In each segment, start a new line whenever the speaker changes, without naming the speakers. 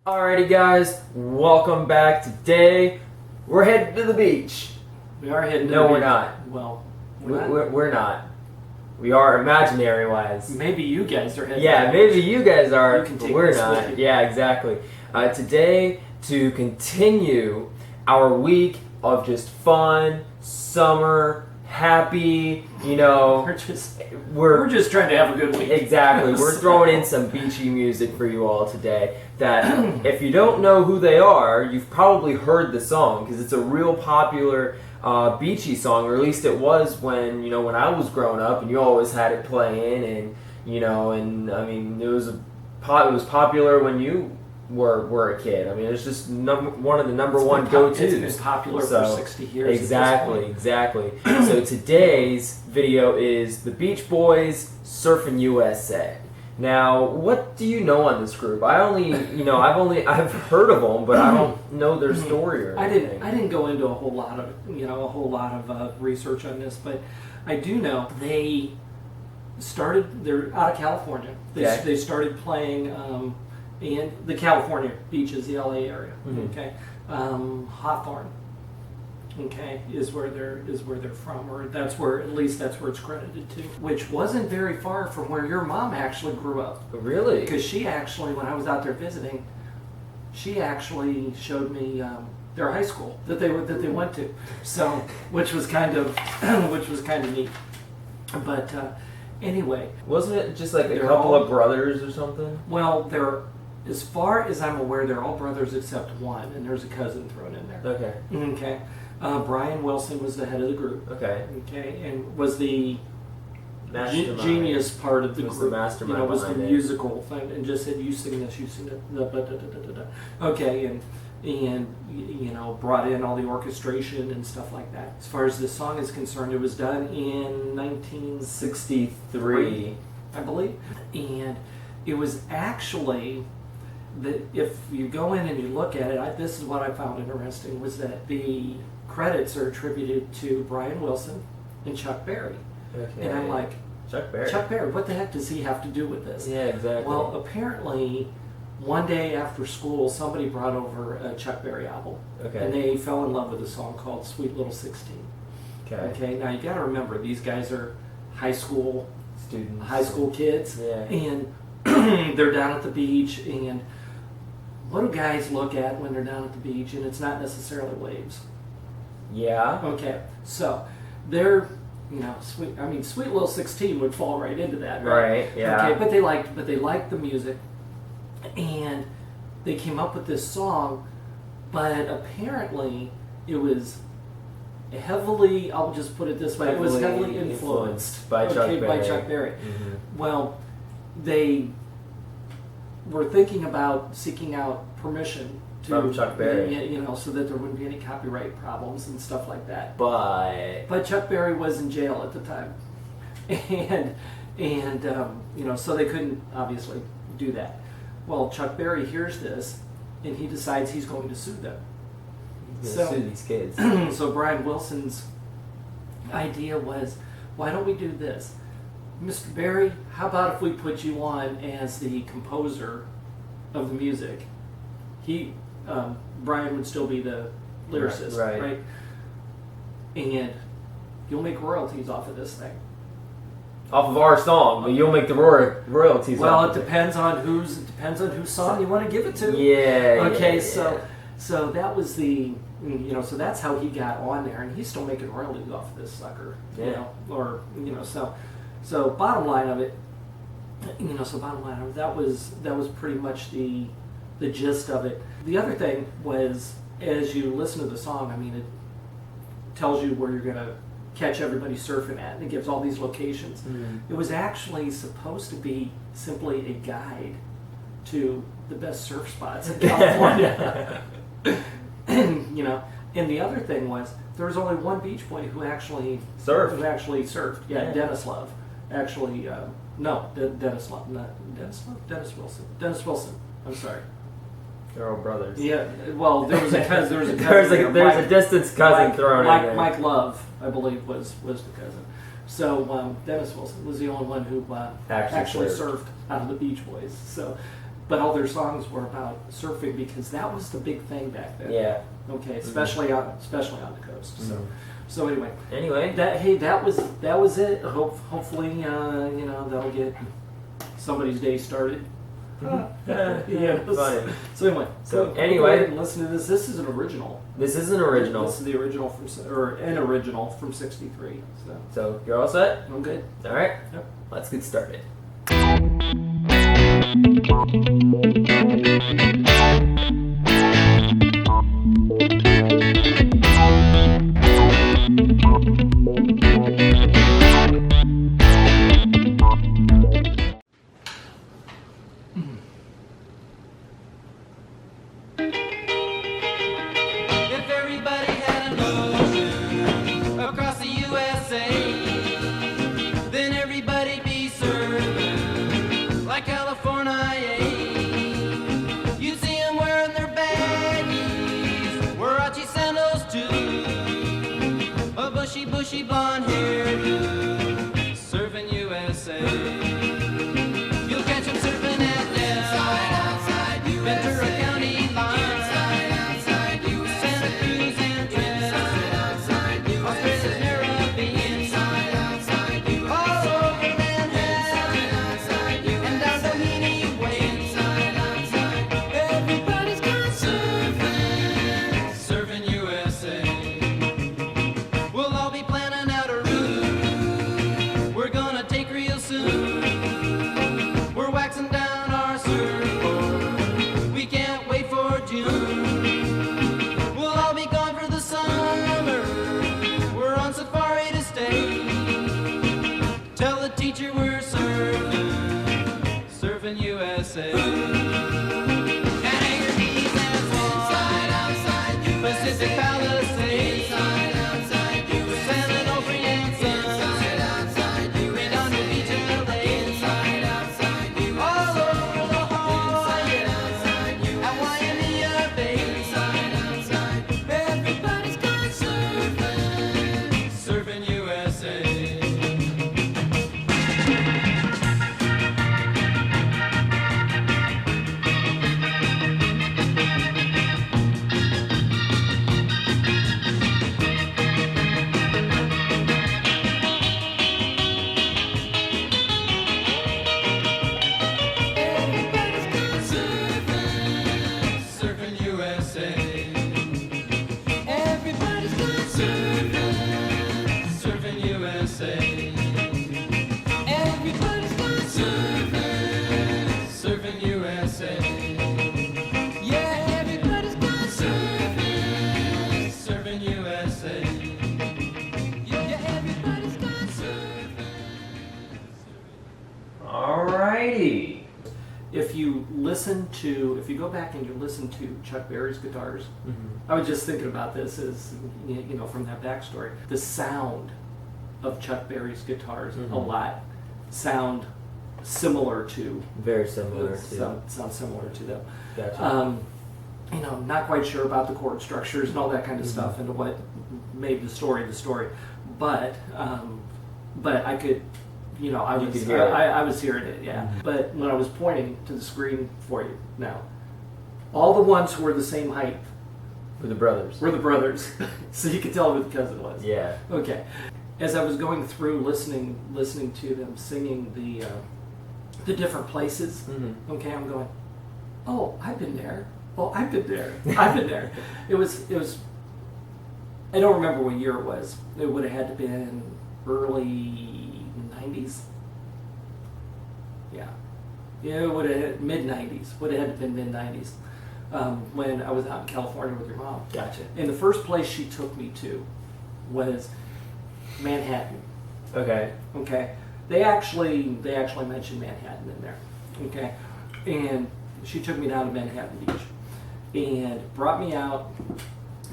Alrighty guys, welcome back. Today, we're headed to the beach.
We are heading to
No,
the
we're
beach.
not.
Well,
We're not. We are imaginary-wise.
maybe you guys are heading
Yeah,
to the
maybe
beach.
you guys are,
You can
but
take
we're
this
not.
with you.
Yeah, exactly. Today, to continue our week of just fun, summer, happy,
We're just trying to have a good week.
Exactly. We're throwing in some beachy music for you all today that if you don't know who they are, you've probably heard the song because it's a real popular beachy song, or at least it was when I was growing up and you always had it playing and I mean it was popular when you were a kid. I mean it's just one of the number one go-tos.
It's been popular for 60 years.
Exactly. So today's video is the Beach Boys, Surfin USA. Now, what do you know on this group? I've heard of them, but I don't know their story or anything.
I didn't go into a whole lot of research on this, but I do know they're out of California. They started playing in the California beaches, the LA area.
Mm-hmm.
Okay, Hawthorne. Okay, is where they're from, or that's where it's credited to, which wasn't very far from where your mom actually grew up.
Really?
Because she actually, when I was out there visiting, she actually showed me their high school that they went to, so which was kind of neat. But anyway,
Wasn't it just like a couple of brothers or something?
well, as far as I'm aware, they're all brothers except one, and there's a cousin thrown in there.
Okay.
Okay. Brian Wilson was the head of the group.
Okay.
Okay, and was the
Mastermind.
genius part of the
Was the
group.
mastermind
was the
behind it.
musical thing, and just said, "You sing this, you sing that." Okay, and brought in all the orchestration and stuff like that. As far as this song is concerned, it was done in 1963, I believe, and it was actually that if you go in and you look at it, this is what I found interesting, was that the credits are attributed to Brian Wilson and Chuck Berry.
Okay.
And I'm like,
Chuck Berry.
Chuck Berry, what the heck does he have to do with this?
Yeah, exactly.
Well, apparently, one day after school, somebody brought over a Chuck Berry album.
Okay.
And they fell in love with a song called Sweet Little 16. Okay, now you got to remember, these guys are high school kids.
Yeah.
And they're down at the beach, and what do guys look at when they're down at the beach? And it's not necessarily waves.
Yeah.
Okay, so they're sweet Little 16 would fall right into that,
Right. Yeah.
Okay, but they liked the music, and they came up with this song, but apparently it was heavily, I'll just put it this way, it was heavily influenced
by Chuck Berry.
By Chuck Berry.
Mm-hmm.
Well, they were thinking about seeking out permission
From Chuck Berry.
so that there wouldn't be any copyright problems and stuff like that.
But
Chuck Berry was in jail at the time, and so they couldn't obviously do that. Well, Chuck Berry hears this, and he decides he's going to sue them.
sue these kids.
So Brian Wilson's idea was, why don't we do this? Mr. Berry, how about if we put you on as the composer of the music? Brian would still be the lyricist, right? And you'll make royalties off of this thing.
Off of our song, but you'll make the royalties.
Well,
off
it
of
depends on whose song you want to give it to.
Yeah.
Okay,
yeah.
so that was the so that's how he got on there, and he's still making royalties off of this sucker.
Yeah.
So bottom line of it, that was pretty much the gist of it. The other thing was, as you listen to the song, I mean, it tells you where you're gonna catch everybody surfing at, and it gives all these locations.
Mm-hmm.
It was actually supposed to be simply a guide to the best surf spots in California. And the other thing was, there was only one beach boy who actually surfed. Yeah. Dennis Love. Actually, Dennis Love, not Dennis Love. Dennis Wilson. I'm sorry.
They're all brothers.
Yeah. Well, there was a cousin.
There's a distance cousin thrown in there.
Mike Love, I believe, was the cousin. So Dennis Wilson was the only one who actually surfed out of the Beach Boys. So but all their songs were about surfing because that was the big thing back then.
Yeah.
Okay, especially on the coast. So anyway, that was it. Hopefully, that'll get somebody's day started.
Yeah, funny.
So anyway, go ahead and listen to this. This is an original.
This is an original.
This is the original from '63.
So you're all set?
I'm good.
All right.
Yep.
Let's get started.
If everybody had an ocean across the U.S.A., then everybody'd be surfing like California. You'd see them wearing their baggies, Warachi sandals too, a bushy blonde hairdo, surfing USA. You'll catch them surfing at Del, Ventura County line. USA. And Anchor Keys and Swan, Pacific Palisades, San Onofre and Sun, Redondo Beach and LA, all over La Jolla, at Waimea Bay. Everybody's gone surfing, surfing USA.
Alrighty.
If you go back and you listen to Chuck Berry's guitars, I was just thinking about this as, from that backstory. The sound of Chuck Berry's guitars a lot sound similar to.
Very similar to.
Sound similar to them.
Gotcha.
Not quite sure about the chord structures and all that kind of stuff and what made the story, but I could. I was hearing it, yeah. But when I was pointing to the screen for you now, all the ones who were the same height
Were the brothers.
So you could tell who the cousin was.
Yeah.
Okay. As I was going through listening to them singing the different places, okay, I'm going, oh, I've been there. Oh, I've been there. I've been there. It was. I don't remember what year it was. It would have had to been early 90s. Yeah, it would have mid 90s. Would have had to been mid 90s when I was out in California with your mom.
Gotcha.
And the first place she took me to was Manhattan.
Okay.
Okay. They actually mentioned Manhattan in there. Okay. And she took me down to Manhattan Beach and brought me out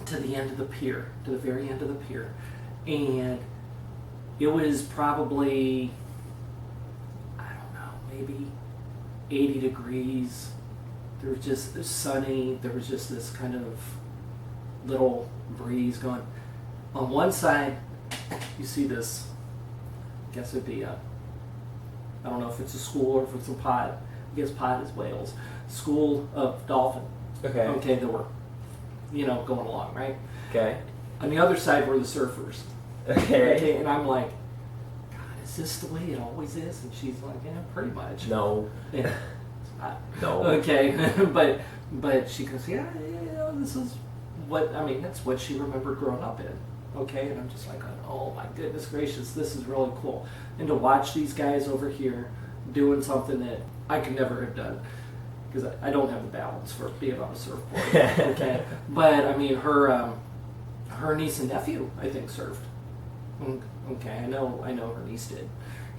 to the end of the pier, to the very end of the pier, and it was probably, I don't know, maybe 80 degrees. There was just sunny. There was just this kind of little breeze going. On one side, you see this, I guess it'd be I don't know if it's a school or if it's a pod. I guess pod is whales. school of dolphin.
Okay.
Okay, that were, going along, right?
Okay.
On the other side were the surfers.
Okay.
And I'm like, God, is this the way it always is? And she's like, yeah, pretty much.
No.
Yeah.
No.
Okay, but she goes, yeah, this is that's what she remembered growing up in. Okay, and I'm just like, oh my goodness gracious, this is really cool. And to watch these guys over here doing something that I could never have done because I don't have the balance for being on a surfboard. Okay, but I mean, her niece and nephew, I think, surfed. Okay, I know her niece did.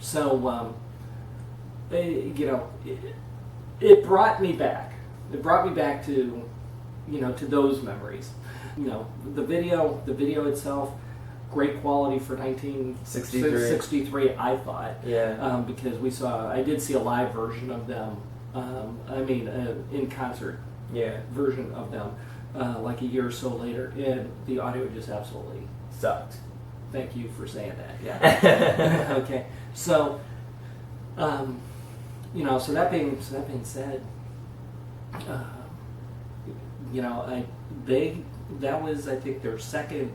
So, it brought me back. It brought me back to, to those memories. The video itself, great quality for 1963, I thought.
Yeah.
Because I did see a live version of them. In concert.
Yeah.
Version of them, like a year or so later, and the audio just absolutely
Sucked.
Thank you for saying that. Yeah. Okay. So, so that being said, that was, I think, their second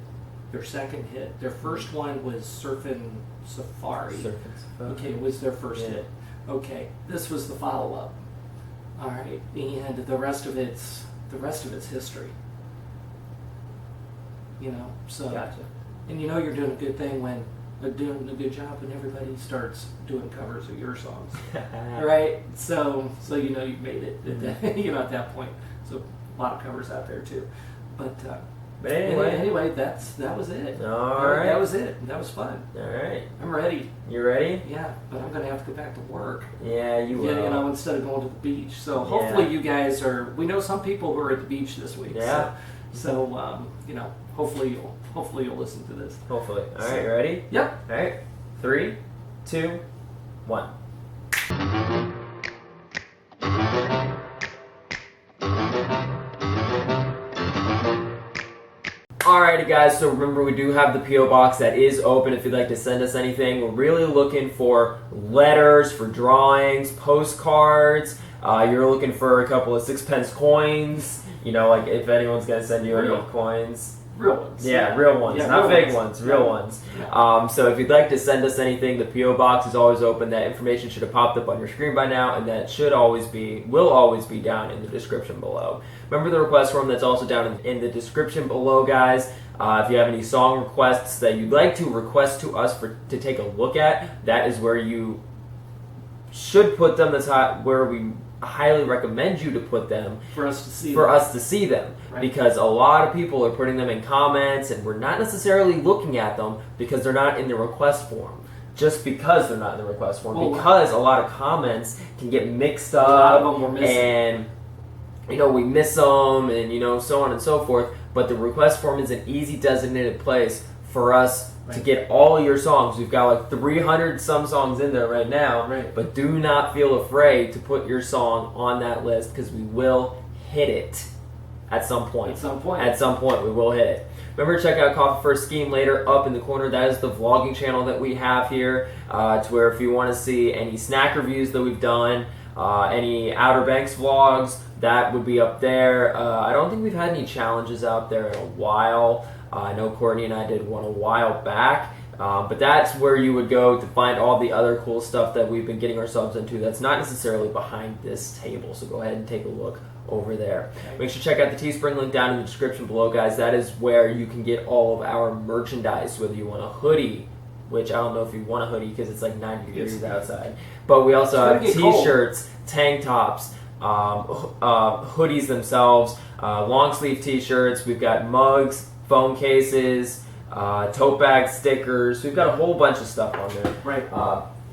hit. Their first one was Surfin Safari. Okay, it was their first hit. Okay, this was the follow-up. All right, and the rest of it's history. So.
Gotcha.
And you're doing a good thing doing a good job when everybody starts doing covers of your songs, right? So you've made it at that point. So a lot of covers out there too, but anyway, that was it.
All right,
that was it. That was fun.
All right,
I'm ready.
You ready?
Yeah, but I'm gonna have to go back to work.
Yeah, you will.
Yeah, instead of going to the beach. So hopefully you guys are. We know some people who are at the beach this week.
Yeah.
So hopefully you'll listen to this.
Hopefully. All right, you ready?
Yep.
All right. 3, 2, 1. Alrighty guys, so remember we do have the P.O. Box that is open if you'd like to send us anything. We're really looking for letters, for drawings, postcards. You're looking for a couple of 6-pence coins. Like if anyone's going to send you any coins.
Real ones.
Yeah, real ones. Not fake ones, real ones.
Yeah.
So if you'd like to send us anything, the P.O. Box is always open. That information should have popped up on your screen by now, and that will always be down in the description below. Remember the request form that's also down in the description below, guys. If you have any song requests that you'd like to request to us to take a look at, that is where you should put them. That's where we highly recommend you to put them
for us to see
them.
Right.
Because a lot of people are putting them in comments and we're not necessarily looking at them because they're not in the request form. Just because they're not in the request form, because a lot of comments can get mixed up,
a lot of them we're missing.
And we miss them, and so on and so forth. But the request form is an easy designated place for us to get all your songs. We've got like 300 some songs in there right now, but do not feel afraid to put your song on that list because we will hit it at some point. At some point we will hit it. Remember to check out Coffee First Scheme later up in the corner. That is the vlogging channel that we have here, to where if you want to see any snack reviews that we've done, any Outer Banks vlogs, that would be up there. I don't think we've had any challenges out there in a while. I know Courtney and I did one a while back, but that's where you would go to find all the other cool stuff that we've been getting ourselves into that's not necessarily behind this table, so go ahead and take a look over there. Make sure to check out the Teespring link down in the description below, guys. That is where you can get all of our merchandise, whether you want a hoodie, which I don't know if you want a hoodie because it's like 90 degrees outside, but we also have t-shirts, tank tops, hoodies themselves, long sleeve t-shirts. We've got mugs, phone cases, tote bags, stickers. We've got a whole bunch of stuff on there.
Right.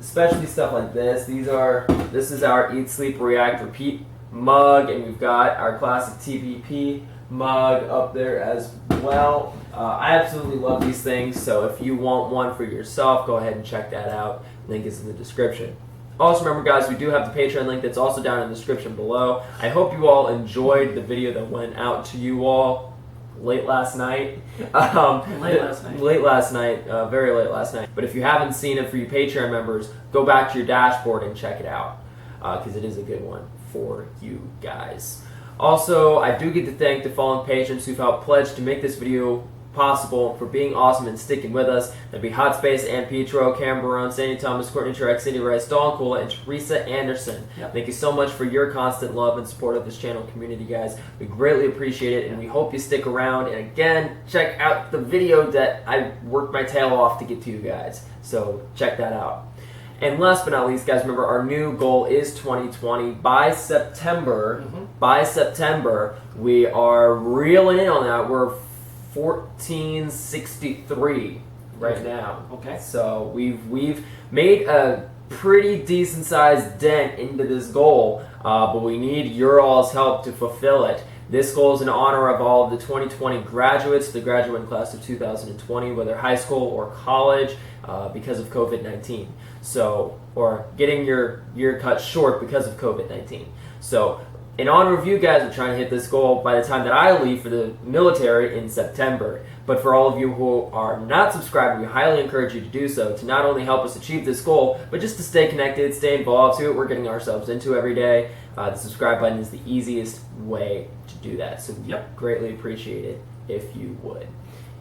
Especially stuff like this. This is our Eat, Sleep, React, Repeat mug, and we've got our classic TPP mug up there as well. I absolutely love these things, so if you want one for yourself, go ahead and check that out. Link is in the description. Also remember, guys, we do have the Patreon link that's also down in the description below. I hope you all enjoyed the video that went out to you all late last night. Late last night, very late last night. But if you haven't seen it, for you Patreon members, go back to your dashboard and check it out, because it is a good one. for you guys. Also, I do get to thank the following patrons who've helped pledge to make this video possible, for being awesome and sticking with us. That'd be Hot Space and Petro, Cam Barone, Sandy Thomas, Courtney Truax, Cindy Rice, Dawn Kula, and Teresa Anderson.
Yep.
Thank you so much for your constant love and support of this channel community, guys. We greatly appreciate it, and we hope you stick around. And again, check out the video that I worked my tail off to get to you guys. So check that out. And last but not least, guys, remember our new goal is 2020. By September, we are reeling in on that. We're 1463 right now.
Okay.
So we've made a pretty decent sized dent into this goal, but we need your all's help to fulfill it. This goal is in honor of all of the 2020 graduates, the graduating class of 2020, whether high school or college, because of COVID-19. So, or getting your year cut short because of COVID-19. So, in honor of you guys, we're trying to hit this goal by the time that I leave for the military in September. But for all of you who are not subscribed, we highly encourage you to do so, to not only help us achieve this goal, but just to stay connected, stay involved, see what we're getting ourselves into every day. The subscribe button is the easiest way to do that. So we greatly appreciate it if you would.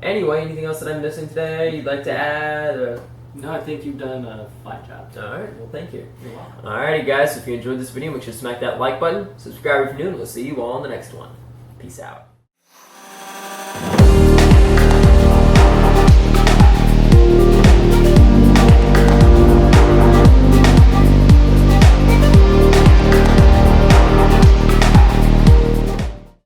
Anyway, anything else that I'm missing today you'd like to add?
No, I think you've done a fine job.
Alright, well thank you.
You're welcome.
Alrighty guys, so if you enjoyed this video, make sure to smack that like button, subscribe if you're new, and we'll see you all in the next one. Peace out.